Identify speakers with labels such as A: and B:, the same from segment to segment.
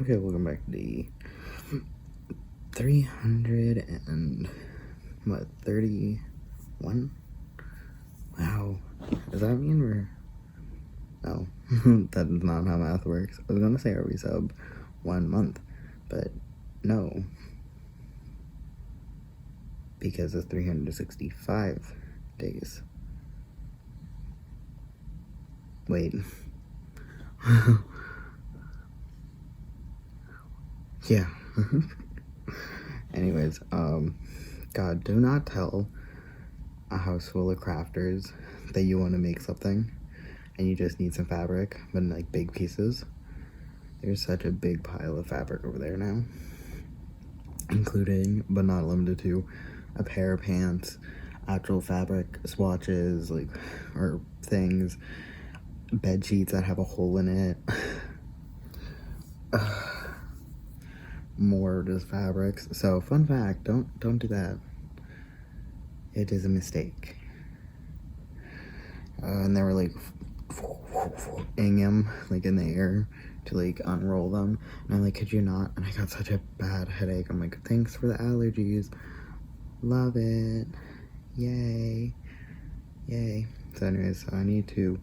A: Okay, welcome back to the 31? Wow. Does that mean we're... No, that is not how math works. I was gonna say, are we sub 1 month? But no. Because it's 365 days. Wait. Yeah. Anyways, God, do not tell a house full of crafters that you want to make something and you just need some fabric, but in like big pieces. There's such a big pile of fabric over there now, including, but not limited to, a pair of pants, actual fabric swatches, like, or things, bed sheets that have a hole in it, more just fabrics. So, fun fact, don't do that. It is a mistake. And they were like ing them like in the air to like unroll them, and I'm like, could you not? And I got such a bad headache. I'm like, thanks for the allergies, love it, yay. So anyways, so I need to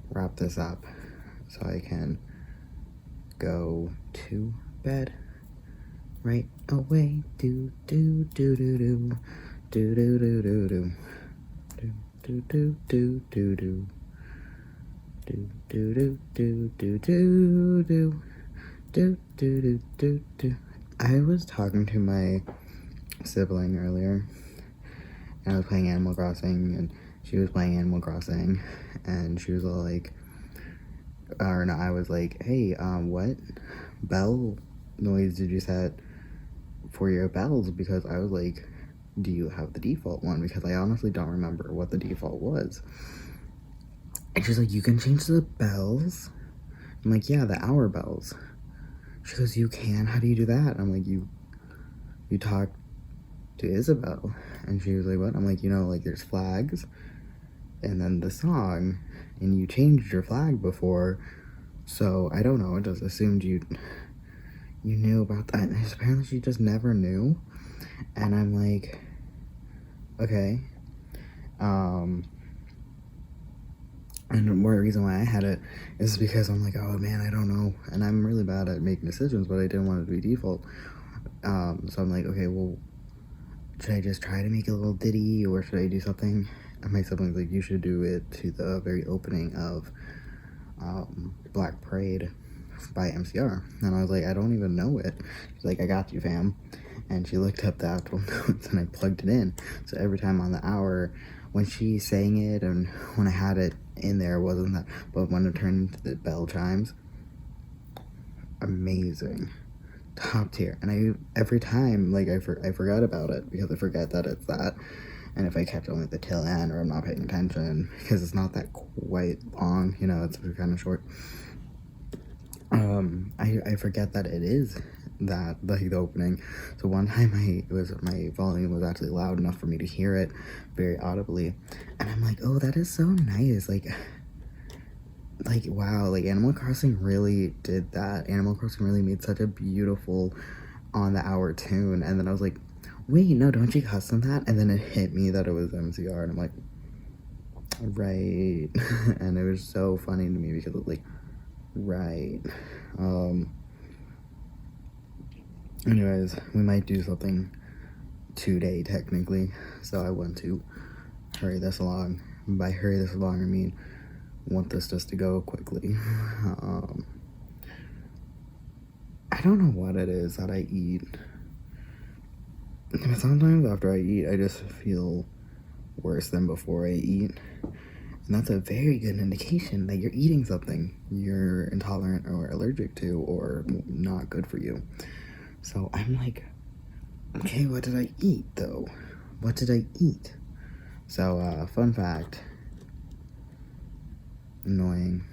A: wrap this up so I can go to bed right away. Do do do do do do do do do do do do do do do. Do do do do do do do do do do do. I was talking to my sibling earlier, and I was playing Animal Crossing, and she was playing Animal Crossing, and she was all like, or no, I was like, hey, what bell noise did you set for your bells? Because I was like, do you have the default one? Because I honestly don't remember what the default was. And she's like, you can change the bells? I'm like, yeah, the hour bells. She goes, you can? How do you do that? I'm like, you talk to Isabel. And she was like, what? I'm like, like there's flags and then the song, and you changed your flag before, so I don't know, I just assumed you knew about that. And apparently she just never knew. And I'm like, okay. And more reason why I had it is because I'm like, oh man, I don't know, and I'm really bad at making decisions, but I didn't want it to be default. So I'm like, okay, well, should I just try to make a little ditty, or should I do something? And my sibling's like, you should do it to the very opening of Black Parade by MCR. And I was like, I don't even know it. She's like, I got you, fam. And she looked up the actual notes, and I plugged it in. So every time on the hour, when she sang it, and when I had it in there, wasn't that, but when it turned into the bell chimes, amazing, top tier. And every time, like, I forgot about it, because I forget that it's that. And if I catch only the tail end, or I'm not paying attention, because it's not that quite long, it's kind of short, I forget that it is that, like, the opening. So one time my volume was actually loud enough for me to hear it very audibly, and I'm like, oh, that is so nice. Like wow, like Animal Crossing really did that. Animal Crossing really made such a beautiful on the hour tune. And then I was like, wait, no, don't you custom that? And then it hit me that it was MCR, and I'm like, right. And it was so funny to me because it was like, right. Anyways, we might do something today technically, so I want to hurry this along. By hurry this along, I mean want this just to go quickly. I don't know what it is that I eat. Sometimes after I eat, I just feel worse than before I eat. And that's a very good indication that you're eating something you're intolerant or allergic to, or not good for you. So I'm like, okay, what did I eat though? What did I eat? So, fun fact. Annoying.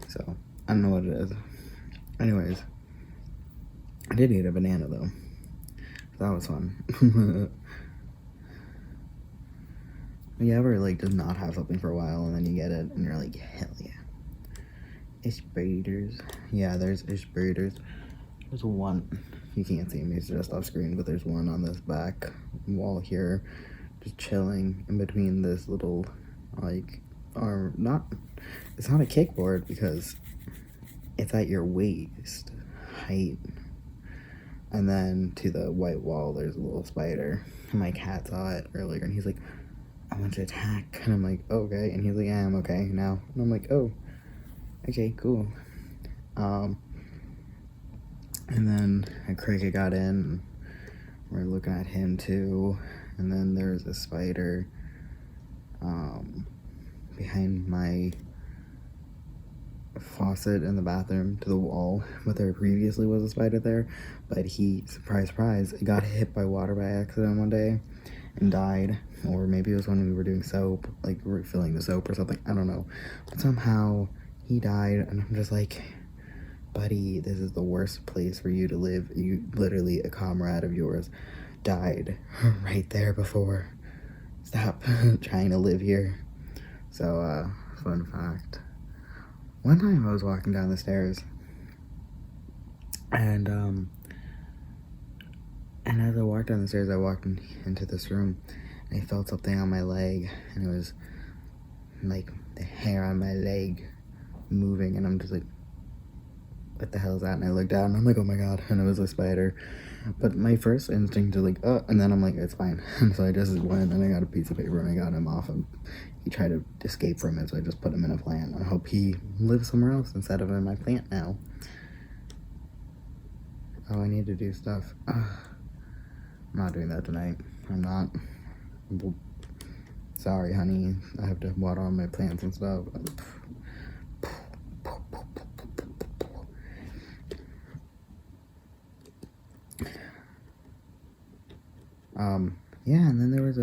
A: So, I don't know what it is. Anyways, I did eat a banana though. That was fun. You ever like just not have something for a while and then you get it and you're like, hell yeah. Spiders. Yeah, there's spiders. There's one. You can't see him, he's just off screen, but there's one on this back wall here, just chilling in between this little, like, arm. It's not a kickboard because it's at your waist height. And then to the white wall, there's a little spider. And my cat saw it earlier and he's like, I want to attack. And I'm like, oh, okay. And he's like, yeah, I'm okay now. And I'm like, oh, okay, cool. And then a cricket got in, and we're looking at him too. And then there's a spider behind my faucet in the bathroom to the wall, but there previously was a spider there, but he, surprise, surprise, got hit by water by accident one day and died. Or maybe it was when we were doing soap, like refilling the soap or something, I don't know. But somehow he died, and I'm just like, buddy, this is the worst place for you to live. You literally, a comrade of yours died right there before. Stop trying to live here. So, fun fact. One time I was walking down the stairs, and as I walked down the stairs, I walked into this room, and I felt something on my leg, and it was like the hair on my leg moving, and I'm just like, what the hell is that? And I looked down, and I'm like, oh my god, and it was a spider. But my first instinct is like, oh, and then I'm like, it's fine. And so I just went and I got a piece of paper and I got him off, and he tried to escape from it, so I just put him in a plant. I hope he lives somewhere else instead of in my plant now. Oh, I need to do stuff. I'm not doing that tonight. I'm not. Sorry, honey. I have to water all my plants and stuff. Yeah, and then there was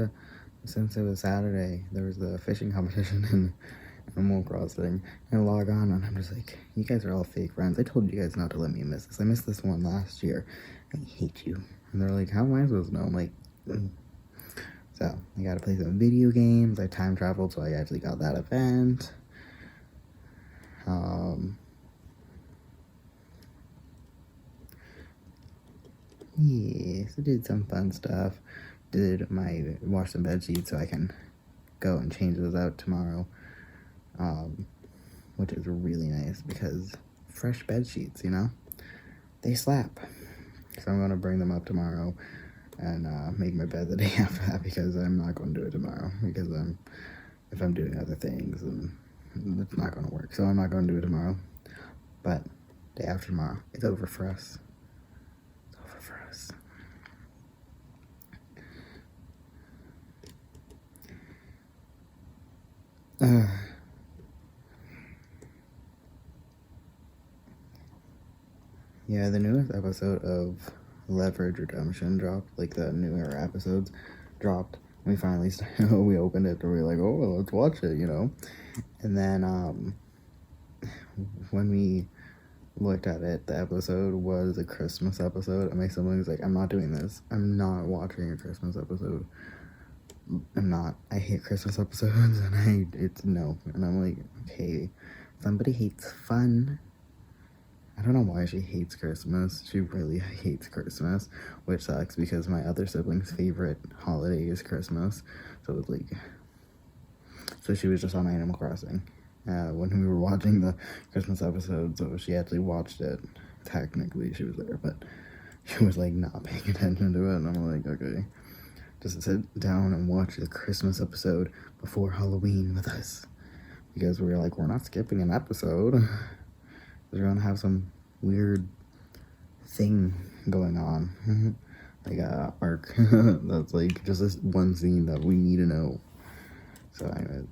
A: since it was Saturday, there was the fishing competition in Animal Crossing. And I log on and I'm just like, you guys are all fake friends. I told you guys not to let me miss this. I missed this one last year. I hate you. And they're like, how am I supposed to know? I'm like, So, I gotta play some video games. I time traveled, so I actually got that event. Yes, I did some fun stuff. Washed some bed sheets so I can go and change those out tomorrow. Which is really nice because fresh bed sheets, you know, they slap. So I'm gonna bring them up tomorrow and make my bed the day after that, because I'm not going to do it tomorrow, because if I'm doing other things, then it's not going to work. So I'm not going to do it tomorrow, but day after tomorrow, it's over for us. It's over for us. Yeah, the newest episode of Leverage Redemption dropped, like the newer episodes dropped. We finally we opened it and we were like, oh, well, let's watch it, you know. And then when we looked at it, the episode was a Christmas episode, and my sibling was like, I'm not doing this. I'm not watching a Christmas episode. I'm not. I hate Christmas episodes, and it's no. And I'm like, okay, somebody hates fun. I don't know why she hates Christmas. She really hates Christmas, which sucks because my other sibling's favorite holiday is Christmas. So it's like, so she was just on Animal Crossing when we were watching the Christmas episode. So she actually watched it. Technically, she was there, but she was like not paying attention to it. And I'm like, okay, just sit down and watch the Christmas episode before Halloween with us, because we were like, we're not skipping an episode. We're gonna have some weird thing going on, like a arc that's like just this one scene that we need to know. So anyways,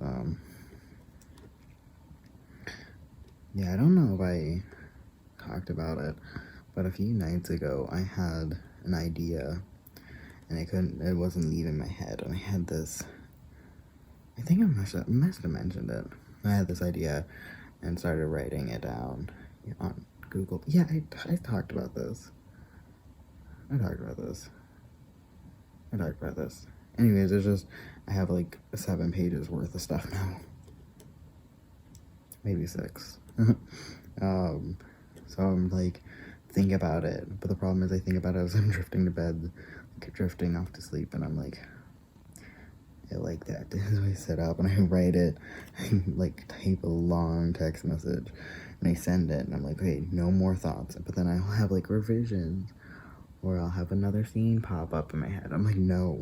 A: yeah, I don't know if I talked about it, but a few nights ago I had an idea and it wasn't leaving my head, and I had this, I think I must have mentioned it. I had this idea and started writing it down on Google. Yeah, I talked about this. I talked about this. anyways, it's just, I have like 7 pages worth of stuff now. Maybe 6. So I'm like, think about it. But the problem is I think about it as I'm drifting to bed, like drifting off to sleep, and I'm like, I like that. So I sit up and I write it, and like type a long text message, and I send it, and I'm like, okay, no more thoughts. But then I'll have like revisions, or I'll have another scene pop up in my head. I'm like, no.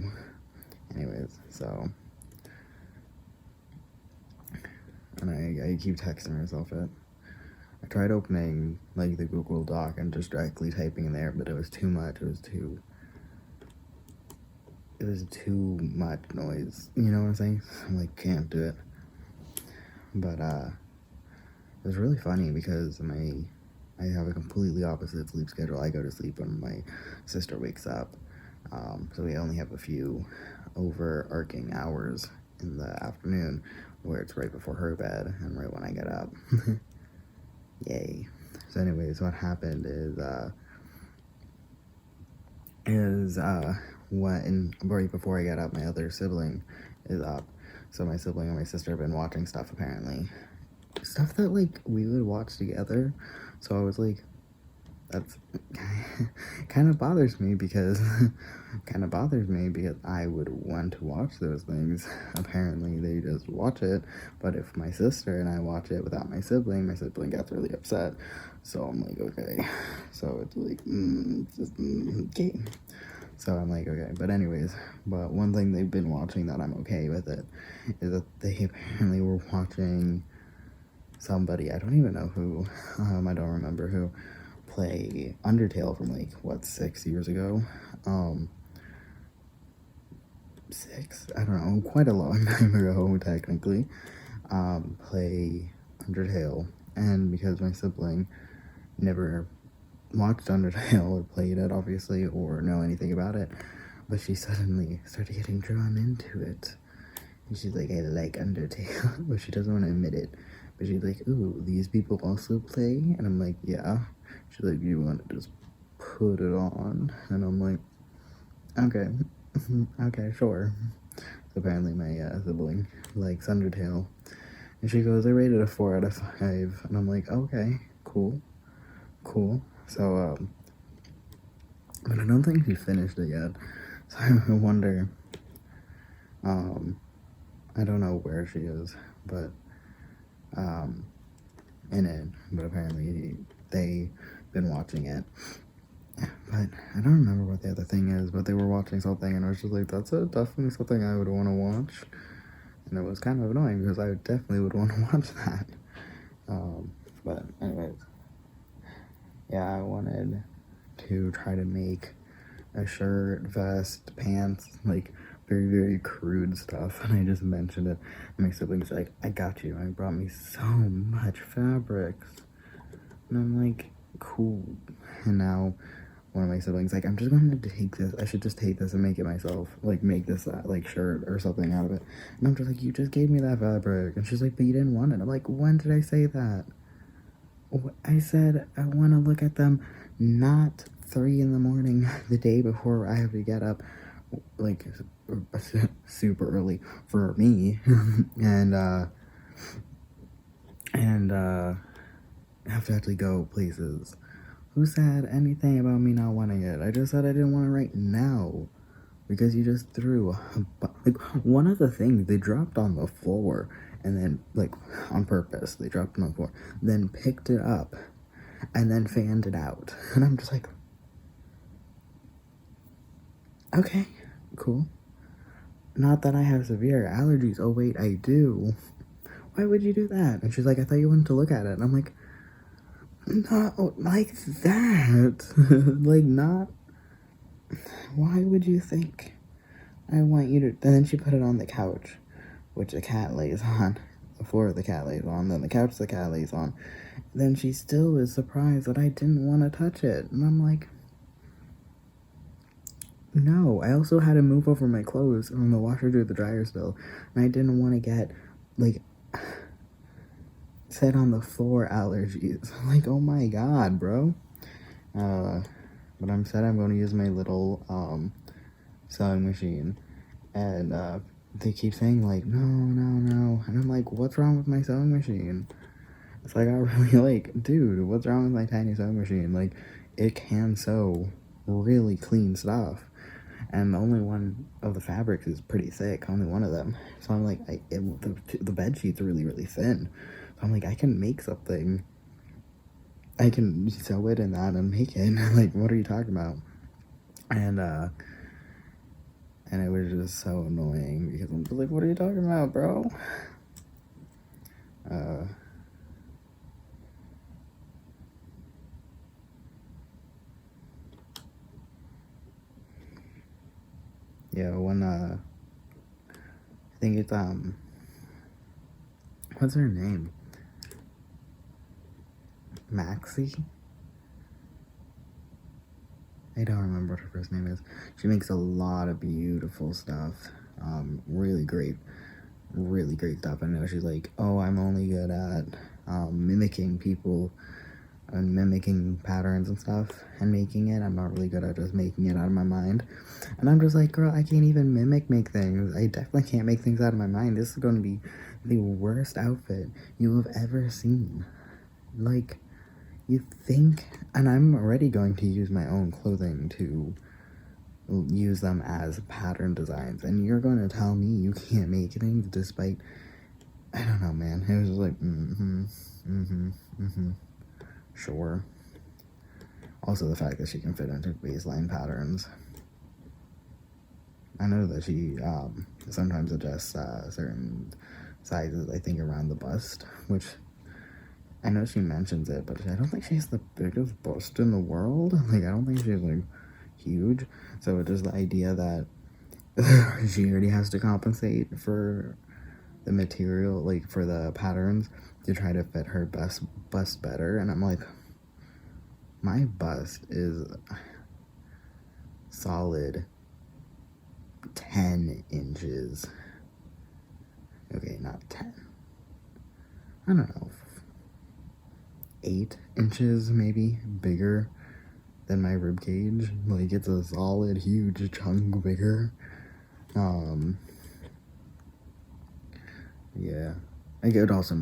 A: Anyways, so, and I keep texting myself it. I tried opening like the Google Doc and just directly typing in there, but it was too much. It was too much noise. You know what I'm saying? I'm like, can't do it. But it was really funny because I have a completely opposite sleep schedule. I go to sleep when my sister wakes up. So we only have a few overarching hours in the afternoon where it's right before her bed and right when I get up. Yay. So anyways, what happened is right before I get up, my other sibling is up. So my sibling and my sister have been watching stuff, apparently. Stuff that, like, we would watch together. So I was like, that's kind of bothers me because I would want to watch those things. Apparently they just watch it, but if my sister and I watch it without my sibling gets really upset. So I'm like, okay. So it's like, okay. So I'm like, okay. But anyways, but one thing they've been watching that I'm okay with it is that they apparently were watching somebody, I don't even know who, I don't remember who, play Undertale from like, what, 6 years ago? 6? I don't know, quite a long time ago, technically, play Undertale, and because my sibling never watched Undertale or played it, obviously, or know anything about it, but she suddenly started getting drawn into it, and she's like, I like Undertale, but she doesn't want to admit it, but she's like, ooh, these people also play? And I'm like, yeah. She's like, you want to just put it on? And I'm like, okay, okay, sure. So apparently my sibling likes Undertale. And she goes, I rated a 4 out of 5. And I'm like, okay, cool. So, but I don't think she finished it yet. So I wonder, I don't know where she is, but, in it. But apparently they've been watching it. But I don't remember what the other thing is, but they were watching something, and I was just like, that's definitely something I would want to watch. And it was kind of annoying, because I definitely would want to watch that. But anyways, yeah, I wanted to try to make a shirt, vest, pants, like, very, very crude stuff, and I just mentioned it, and my sibling's like, I got you, and brought me so much fabrics, and I'm like, cool. And now one of my siblings like, I'm just going to take this, I should just take this and make it myself, like make this like shirt or something out of it. And I'm just like, you just gave me that fabric. And she's like, but you didn't want it. I'm like, when did I say that? I said I want to look at them not 3 in the morning the day before I have to get up, like super early for me, and have to actually go places. Who said anything about me not wanting it? I just said I didn't want it right now. Because you just threw, like, one of the things they dropped on the floor, and then, like, on purpose, they dropped it on the floor, then picked it up, and then fanned it out. And I'm just like, okay, cool. Not that I have severe allergies. Oh, wait, I do. Why would you do that? And she's like, I thought you wanted to look at it. And I'm like, not like that. Like, not. Why would you think I want you to? And then she put it on the couch, which the cat lays on. The floor the cat lays on, then the couch the cat lays on. Then she still is surprised that I didn't want to touch it. And I'm like, no. I also had to move over my clothes from the washer to the dryer still. And I didn't want to get, like, set on the floor allergies. I'm like, oh my god, bro. But I'm said I'm going to use my little sewing machine, And they keep saying like, no, and I'm like, what's wrong with my sewing machine? It's like, I really like, dude, what's wrong with my tiny sewing machine? Like, it can sew really clean stuff, and only one of the fabrics is pretty thick, only one of them. So I'm like, the bed sheet's really thin. So I'm like, I can make something. I can sew it in that and make it. Like, what are you talking about? And it was just so annoying because I'm just like, what are you talking about, bro? Yeah, when I think it's what's her name? Maxie? I don't remember what her first name is. She makes a lot of beautiful stuff. Really great stuff. I know she's like, oh, I'm only good at mimicking people and mimicking patterns and stuff and making it. I'm not really good at just making it out of my mind. And I'm just like, girl, I can't even make things. I definitely can't make things out of my mind. This is going to be the worst outfit you have ever seen. Like, you think, and I'm already going to use my own clothing to use them as pattern designs, and you're going to tell me you can't make things despite, I don't know, man. It was just like, sure. Also, the fact that she can fit into baseline patterns. I know that she sometimes adjusts certain sizes, I think, around the bust, which I know she mentions it, but I don't think she's the biggest bust in the world. Like, I don't think she's, like, huge. So it's just the idea that she already has to compensate for the material, like, for the patterns, to try to fit her bust better. And I'm like, my bust is solid 10 inches. Okay, not 10. I don't know. 8 inches, maybe, bigger than my rib cage. Like, it's a solid, huge chunk bigger. Yeah. Like, it also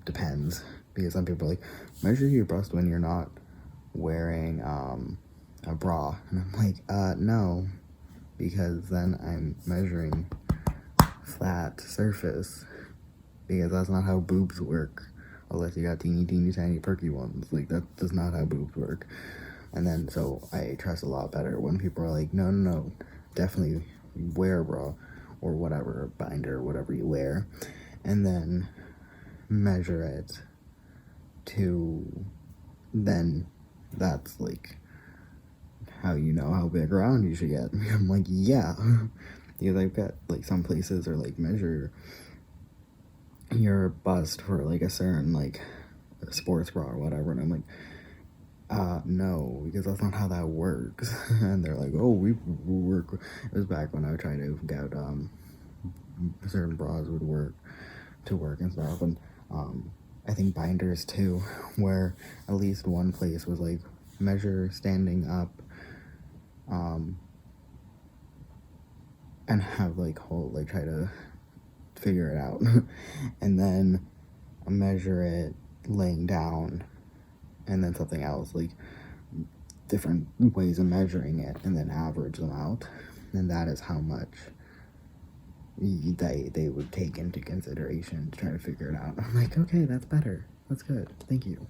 A: depends, because some people are like, measure your bust when you're not wearing a bra. And I'm like, no, because then I'm measuring flat surface, because that's not how boobs work. Unless you got teeny tiny perky ones. Like, that's not how boobs work. And then, so I trust a lot better when people are like, no, definitely wear a bra or whatever, binder, whatever you wear, and then measure it to, then that's like how you know how big around you should get. I'm like, yeah, because I've got like some places are like measure your bust for like a certain like sports bra or whatever, and I'm like, no, because that's not how that works. And they're like, oh, we work. It was back when I tried to get certain bras would work and stuff, and I think binders too, where at least one place was like measure standing up, and have like whole like try to figure it out, and then measure it laying down, and then something else, like different ways of measuring it, and then average them out, and that is how much they would take into consideration to try to figure it out. I'm like, okay, that's better, that's good, thank you.